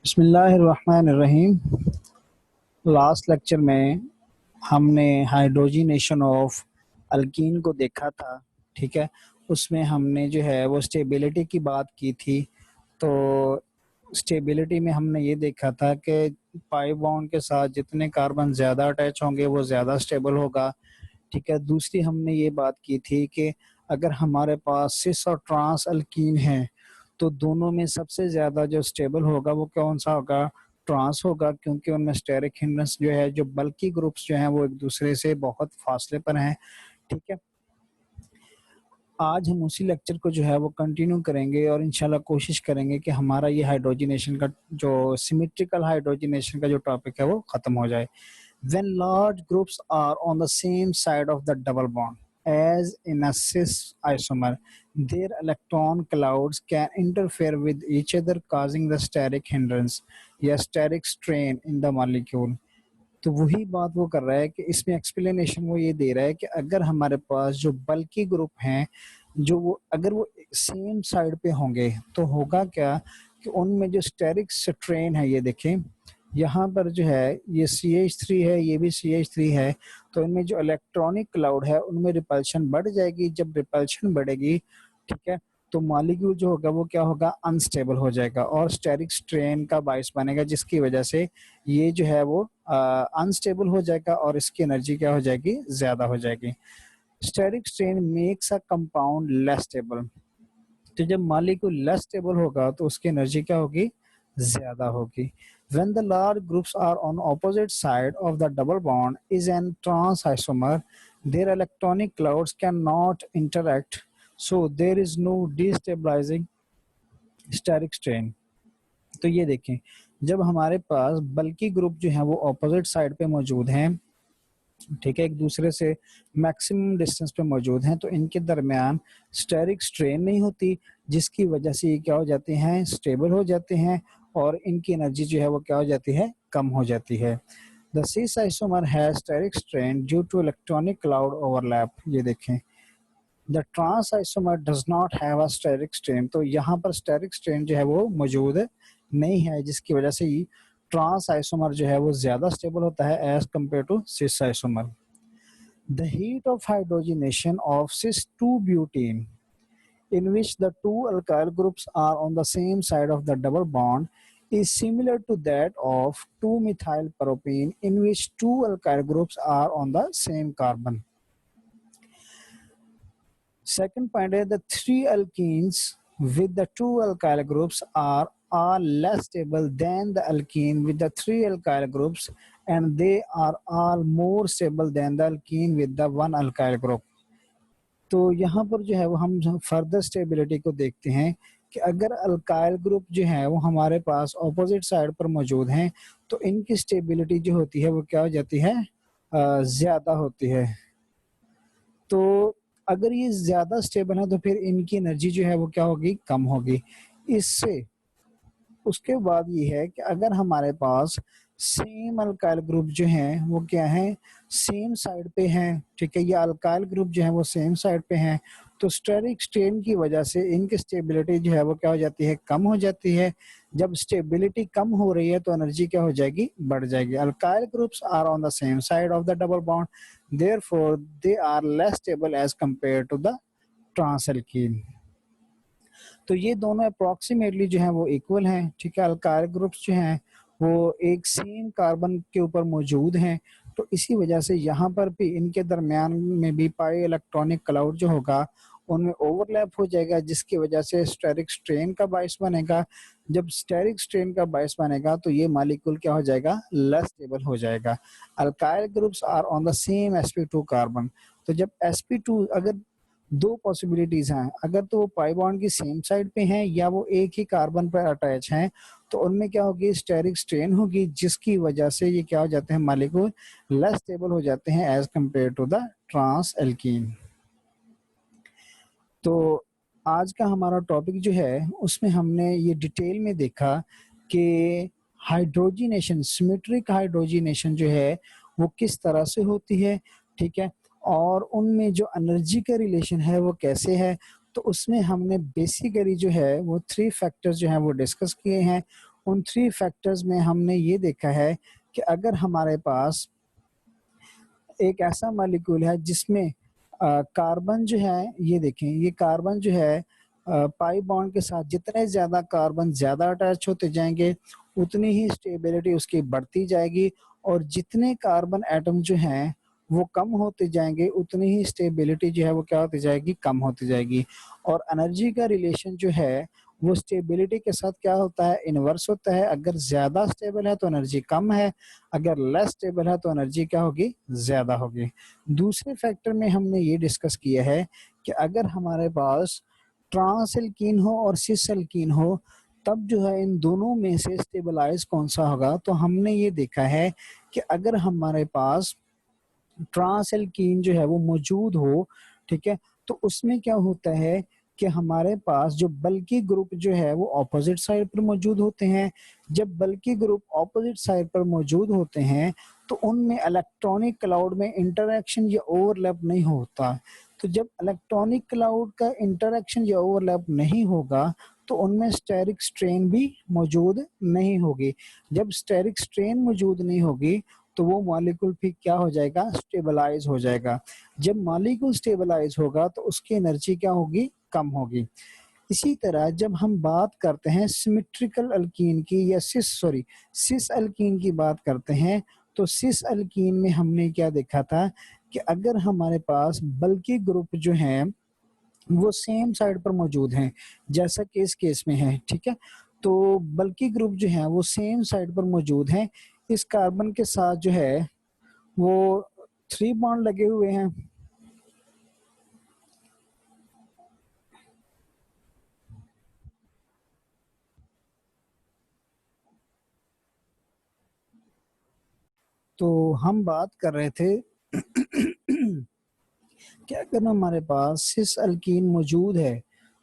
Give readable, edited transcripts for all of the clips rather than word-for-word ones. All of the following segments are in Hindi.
बिस्मिल्लाहिर्रहमानिर्रहीम। लास्ट लेक्चर में हमने हाइड्रोजिनेशन ऑफ अल्कीन को देखा था। ठीक है, उसमें हमने जो है वो स्टेबिलिटी की बात की थी। तो स्टेबिलिटी में हमने ये देखा था कि पाई बॉन्ड के साथ जितने कार्बन ज़्यादा अटैच होंगे वो ज़्यादा स्टेबल होगा। ठीक है, दूसरी हमने ये बात की थी कि अगर हमारे पास सिस और ट्रांस अल्कीन है तो दोनों में सबसे ज़्यादा जो स्टेबल होगा वो कौन सा होगा? ट्रांस होगा, क्योंकि उनमें स्टेरिक हिंड्रेंस जो है, जो बल्कि ग्रुप्स जो हैं वो एक दूसरे से बहुत फासले पर हैं। ठीक है, आज हम उसी लेक्चर को जो है वो कंटिन्यू करेंगे और इंशाल्लाह कोशिश करेंगे कि हमारा ये हाइड्रोजिनेशन का जो सिमेट्रिकल हाइड्रोजिनेशन का जो टॉपिक है वो ख़त्म हो जाए। When large groups are on the same side of the double bond, as in a cis isomer, their electron clouds can interfere with each other, causing the steric hindrance या steric strain in the molecule। तो वही बात वो कर रहा है कि इसमें एक्सप्लेनेशन वो ये दे रहा है कि अगर हमारे पास जो बल्कि ग्रुप हैं, जो वो अगर वो सेम साइड पे होंगे तो होगा क्या कि उनमें जो स्टेरिक स्ट्रेन है, ये देखें यहाँ पर जो है ये CH3 है, ये भी CH3 है, तो इनमें जो इलेक्ट्रॉनिक क्लाउड है उनमें रिपल्शन बढ़ जाएगी। जब रिपल्शन बढ़ेगी, ठीक है, तो मॉलिक्यूल जो होगा वो क्या होगा? अनस्टेबल हो जाएगा और स्टेरिक स्ट्रेन का बायस बनेगा, जिसकी वजह से ये जो है वो अनस्टेबल हो जाएगा और इसकी एनर्जी क्या हो जाएगी? ज्यादा हो जाएगी। Steric strain makes a compound less stable. तो जब मॉलिक्यूल लेस स्टेबल होगा तो उसकी एनर्जी क्या होगी? ज्यादा होगी। When the large groups are on opposite side of the double bond is an trans isomer, their electronic clouds cannot interact, so there is no destabilizing steric strain। तो ये देखें, जब हमारे पास बल्कि ग्रुप जो है वो ऑपोजिट साइड पे मौजूद हैं, ठीक है, एक दूसरे से मैक्सिमम डिस्टेंस पे मौजूद हैं, तो इनके दरमियान स्टेरिक स्ट्रेन नहीं होती, जिसकी वजह से ये क्या हो जाते हैं? स्टेबल हो जाते हैं और इनकी एनर्जी जो है वो क्या हो जाती है? कम हो जाती है। The cis isomer has steric strain due to electronic cloud overlap. ये देखें, the trans isomer does not have a steric strain. तो यहाँ पर स्टेरिक स्ट्रेन जो है वो मौजूद नहीं है, जिसकी वजह से ट्रांस आइसोमर जो है वो ज्यादा स्टेबल होता है as compare to cis isomer. The heat of hydrogenation of cis-2-butene, in which the two alkyl groups are on the same side of the double bond, is similar to that of 2-methyl-propene, in which two alkyl groups are on the same carbon। Second point is the three alkenes with the two alkyl groups are less stable than the alkene with the three alkyl groups, and they are all more stable than the alkene with the one alkyl group। तो यहाँ पर जो है वो हम फर्दर स्टेबिलिटी को देखते हैं कि अगर अल्काइल ग्रुप जो है वो हमारे पास ऑपोजिट साइड पर मौजूद हैं तो इनकी स्टेबिलिटी जो होती है वो क्या हो जाती है? ज़्यादा होती है। तो अगर ये ज़्यादा स्टेबल है तो फिर इनकी एनर्जी जो है वो क्या होगी? कम होगी। इससे उसके बाद ये है कि अगर हमारे पास सेम अल्काइल ग्रुप जो हैं वो क्या है? सेम साइड पे हैं, ठीक है, या अल्काइल ग्रुप जो है वो सेम साइड पे हैं, तो स्टेरिक स्ट्रेन की वजह से इनकी स्टेबिलिटी जो है वो क्या हो जाती है? कम हो जाती है। जब स्टेबिलिटी कम हो रही है तो एनर्जी क्या हो जाएगी? बढ़ जाएगी। Alkyl groups are on the same side of the double bond, therefore they are less stable as compare to the trans alkene. तो ये दोनों अप्रोक्सीमेटली जो है वो इक्वल हैं, ठीक है। अल्काइल ग्रुप्स जो हैं वो एक सेम कार्बन के ऊपर मौजूद हैं, तो इसी वजह से यहाँ पर भी इनके दरमियान में भी पाई इलेक्ट्रॉनिक क्लाउड जो होगा उनमें ओवरलैप हो जाएगा, जिसकी वजह से स्टेरिक स्ट्रेन का बायस बनेगा। जब स्टेरिक स्ट्रेन का बायस बनेगा तो ये मॉलिक्यूल क्या हो जाएगा? लेस स्टेबल हो जाएगा। Alkyl groups are on the same sp2 carbon. तो जब sp2, अगर दो पॉसिबिलिटीज हैं, अगर तो वो पाई बॉन्ड की सेम साइड पे हैं या वो एक ही कार्बन पर अटैच हैं, तो उनमें क्या होगी? स्टेरिक स्ट्रेन होगी, जिसकी वजह से ये क्या हो जाते हैं? मॉलिक्यूल लेस स्टेबल हो जाते हैं as compare to the trans alkene. तो आज का हमारा टॉपिक जो है उसमें हमने ये डिटेल में देखा कि हाइड्रोजिनेशन, सिमेट्रिक हाइड्रोजिनेशन जो है वो किस तरह से होती है, ठीक है, और उनमें जो एनर्जी का रिलेशन है वो कैसे है। तो उसमें हमने बेसिकली जो है वो 3 फैक्टर्स जो हैं वो डिस्कस किए हैं। उन 3 फैक्टर्स में हमने ये देखा है कि अगर हमारे पास एक ऐसा मॉलिक्यूल है जिसमें कार्बन जो है, ये देखें, ये कार्बन जो है पाई बॉन्ड के साथ जितने ज़्यादा कार्बन ज़्यादा अटैच होते जाएंगे उतनी ही स्टेबिलिटी उसकी बढ़ती जाएगी, और जितने कार्बन एटम जो हैं वो कम होते जाएंगे उतनी ही स्टेबिलिटी जो है वो क्या होती जाएगी, कम होती जाएगी। और एनर्जी का रिलेशन जो है वो स्टेबिलिटी के साथ क्या होता है, इनवर्स होता है। अगर ज़्यादा स्टेबल है तो एनर्जी कम है, अगर लेस स्टेबल है तो एनर्जी क्या होगी, ज़्यादा होगी। दूसरे फैक्टर में हमने ये डिस्कस किया है कि अगर हमारे पास ट्रांस एल्कीन हो और सिस एल्कीन हो तब जो है इन दोनों में से स्टेबलाइज कौन सा होगा। तो हमने ये देखा है कि अगर हमारे पास ट्रांस एल्कीन जो है वो मौजूद हो, ठीक है, तो उसमें क्या होता है कि हमारे पास जो बल्कि ग्रुप जो है वो ऑपोजिट साइड पर मौजूद होते हैं। जब बल्कि ग्रुप ऑपोजिट साइड पर मौजूद होते हैं तो उनमें इलेक्ट्रॉनिक क्लाउड में इंटरेक्शन या ओवरलैप नहीं होता। तो जब इलेक्ट्रॉनिक क्लाउड का इंटरेक्शन या ओवरलैप नहीं होगा तो उनमें स्टेरिक स्ट्रेन भी मौजूद नहीं होगी। जब स्टेरिक स्ट्रेन मौजूद नहीं होगी तो वो मॉलिक्यूल फिर क्या हो जाएगा, स्टेबलाइज हो जाएगा। जब मॉलिक्यूल स्टेबलाइज होगा तो उसकी एनर्जी क्या होगी, कम होगी। इसी तरह जब हम बात करते हैं सिमेट्रिकल अल्कीन की या सिस अल्कीन की बात करते हैं, तो सिस अल्कीन में हमने क्या देखा था कि अगर हमारे पास बल्कि ग्रुप जो हैं वो सेम साइड पर मौजूद हैं, जैसा कि इस केस में है, ठीक है, तो बल्कि ग्रुप जो है वो सेम साइड पर मौजूद हैं। इस कार्बन के साथ जो है वो 3 बॉन्ड लगे हुए हैं। तो हम बात कर रहे थे कि अगर हमारे पास सिस अल्कीन मौजूद है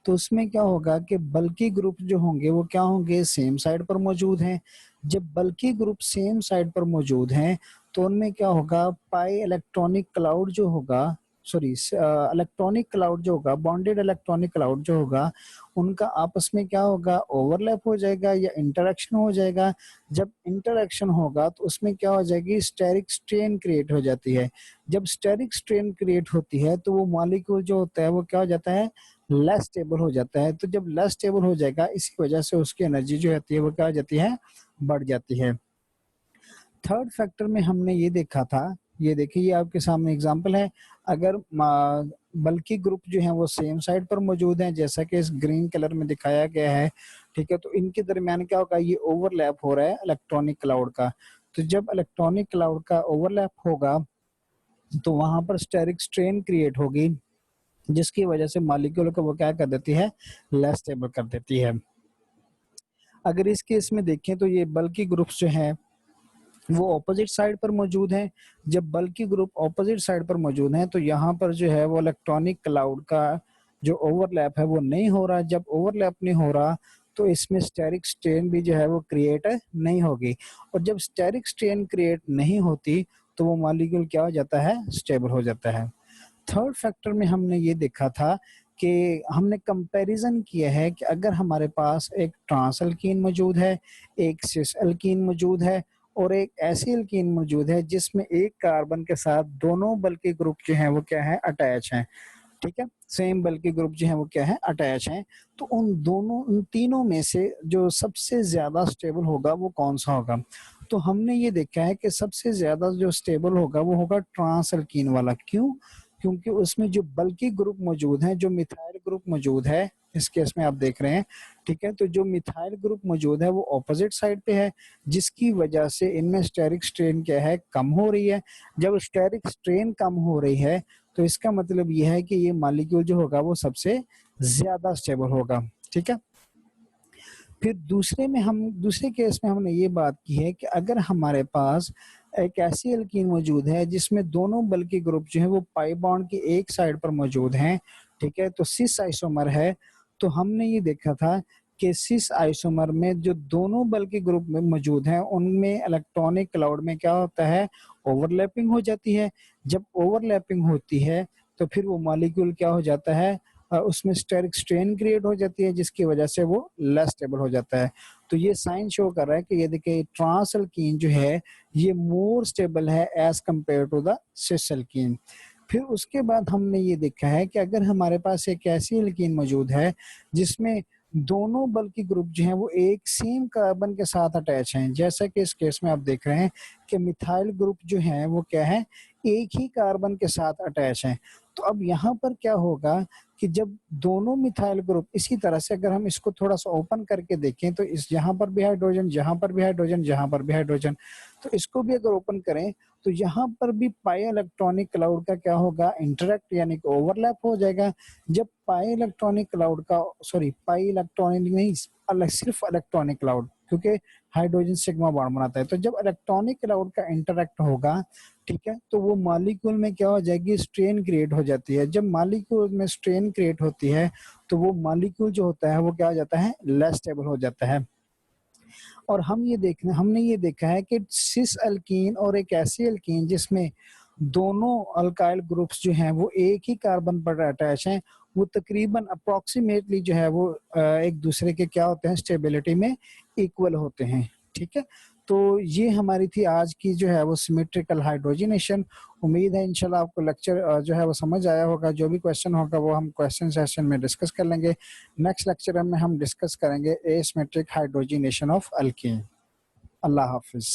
तो उसमें क्या होगा कि बल्कि ग्रुप जो होंगे वो क्या होंगे, सेम साइड पर मौजूद हैं। जब बल्कि ग्रुप सेम साइड पर मौजूद हैं तो उनमें क्या होगा, पाई इलेक्ट्रॉनिक क्लाउड जो होगा, इलेक्ट्रॉनिक क्लाउड जो होगा, बॉन्डेड इलेक्ट्रॉनिक क्लाउड जो होगा, उनका आपस में क्या होगा, ओवरलैप हो जाएगा या इंटरेक्शन हो जाएगा। जब इंटरेक्शन होगा तो उसमें क्या हो जाएगी, स्टेरिक स्ट्रेन क्रिएट हो जाती है। जब स्टेरिक स्ट्रेन क्रिएट होती है तो वो मॉलिक्यूल जो होता है वो क्या हो जाता है, लेस स्टेबल हो जाता है। तो जब लेस स्टेबल हो जाएगा इसी वजह से उसकी एनर्जी जो होती है वो क्या हो जाती है, बढ़ जाती है। थर्ड फैक्टर में हमने ये देखा था, ये देखिए ये आपके सामने एग्जांपल है। अगर बल्कि ग्रुप जो है वो सेम साइड पर मौजूद हैं जैसा कि इस ग्रीन कलर में दिखाया गया है, ठीक है, तो इनके दरमियान क्या होगा, ये ओवरलैप हो रहा है इलेक्ट्रॉनिक क्लाउड का। तो जब इलेक्ट्रॉनिक क्लाउड का ओवरलैप होगा तो वहां पर स्टेरिक स्ट्रेन क्रिएट होगी जिसकी वजह से मॉलिक्यूल को वो क्या कर देती है, लेस स्टेबल कर देती है। अगर इस केस में देखें तो ये बल्कि ग्रुप्स जो हैं वो ऑपोजिट साइड पर मौजूद हैं। जब बल्कि ग्रुप ऑपोजिट साइड पर मौजूद हैं तो यहाँ पर जो है वो इलेक्ट्रॉनिक क्लाउड का जो ओवरलैप है वो नहीं हो रहा। जब ओवरलैप नहीं हो रहा तो इसमें स्टेरिक स्ट्रेन भी जो है वो क्रिएट नहीं होगी, और जब स्टेरिक स्ट्रेन क्रिएट नहीं होती तो वो मॉलिक्यूल क्या हो जाता है, स्टेबल हो जाता है। थर्ड फैक्टर में हमने ये देखा था कि हमने कंपैरिजन किया है कि अगर हमारे पास एक ट्रांस अल्कीन मौजूद है, एक सिस अल्कीन मौजूद है और एक ऐसी अल्कीन मौजूद है जिसमें एक कार्बन के साथ दोनों बल्कि ग्रुप जो हैं वो क्या है, अटैच हैं, ठीक है, सेम बल्कि ग्रुप जो है वो क्या है, अटैच हैं। तो उन तीनों में से जो सबसे ज्यादा स्टेबल होगा वो कौन सा होगा। तो हमने ये देखा है कि सबसे ज्यादा जो स्टेबल होगा वो होगा ट्रांस अल्कीन वाला। क्यों? क्योंकि उसमें जो बल्कि ग्रुप मौजूद है, जो मिथाइल ग्रुप मौजूद है, इस केस में आप देख रहे हैं, ठीक है, तो जो मिथाइल ग्रुप मौजूद है वो ऑपोजिट साइड पे है जिसकी वजह से इनमें स्टेरिक स्ट्रेन क्या है, कम हो रही है। जब स्टेरिक स्ट्रेन कम हो रही है तो इसका मतलब ये है कि ये मॉलिक्यूल जो होगा वो सबसे ज्यादा स्टेबल होगा, ठीक है। फिर दूसरे केस में हमने ये बात की है कि अगर हमारे पास एक ऐसी एल्कीन मौजूद है जिसमें दोनों बल्कि ग्रुप जो है वो पाई बॉन्ड की एक साइड पर मौजूद हैं, ठीक है, तो सिस आइसोमर है। तो हमने ये देखा था कि सिस आइसोमर में जो दोनों बल्कि ग्रुप में मौजूद हैं उनमें इलेक्ट्रॉनिक क्लाउड में क्या होता है, ओवरलैपिंग हो जाती है। जब ओवरलैपिंग होती है तो फिर वो मॉलिक्यूल क्या हो जाता है, उसमें स्टेरिक स्ट्रेन क्रिएट हो जाती है जिसकी वजह से वो लेस स्टेबल हो जाता है। तो ये साइन शो कर रहा है कि ये देखिए ट्रांस अल्कीन जो है ये मोर स्टेबल है as compare to the cis alkene. फिर उसके बाद हमने ये देखा है कि अगर हमारे पास एक ऐसी अल्कीन मौजूद है जिसमें दोनों बल्कि ग्रुप जो हैं वो एक सेम कार्बन के साथ अटैच हैं, जैसा कि इस केस में आप देख रहे हैं कि मिथाइल ग्रुप जो है वो क्या है, एक ही कार्बन के साथ अटैच हैं। तो अब यहाँ पर क्या होगा कि जब दोनों मिथाइल ग्रुप इसी तरह से अगर हम इसको थोड़ा सा ओपन करके देखें तो इस यहाँ पर भी हाइड्रोजन, यहाँ पर भी हाइड्रोजन, यहाँ पर भी हाइड्रोजन, तो इसको भी अगर ओपन करें तो यहाँ पर भी पाई इलेक्ट्रॉनिक क्लाउड का क्या होगा, इंटरेक्ट यानी कि ओवरलैप हो जाएगा। जब पाई इलेक्ट्रॉनिक क्लाउड का, सॉरी पाई इलेक्ट्रॉनिक नहीं, सिर्फ इलेक्ट्रॉनिक क्लाउड, क्योंकि हाइड्रोजन सिग्मा बॉन्ड बनाता है, तो जब इलेक्ट्रॉनिक क्लाउड का इंटरेक्ट होगा, ठीक है, तो वो मॉलिक्यूल में क्या हो जाएगी, स्ट्रेन क्रिएट हो जाती है। जब मॉलिक्यूल में स्ट्रेन क्रिएट होती है तो वो मॉलिक्यूल जो होता है वो क्या हो जाता है, लेस स्टेबल हो जाता है। और हमने ये देखा है कि सिस अल्कीन और एक ऐसी अल्कीन जिसमें दोनों अल्काइल ग्रुप्स जो हैं वो एक ही कार्बन पर अटैच हैं, वो तकरीबन अप्रोक्सीमेटली जो है वो एक दूसरे के क्या होते हैं, स्टेबिलिटी में इक्वल होते हैं। ठीक है, तो ये हमारी थी आज की जो है वो सिमेट्रिकल हाइड्रोजनेशन। उम्मीद है इंशाल्लाह आपको लेक्चर जो है वो समझ आया होगा। जो भी क्वेश्चन होगा वो हम क्वेश्चन सेशन में डिस्कस कर लेंगे। नेक्स्ट लेक्चर में हम डिस्कस करेंगे asymmetric hydrogenation of alkyne. Allah Hafiz.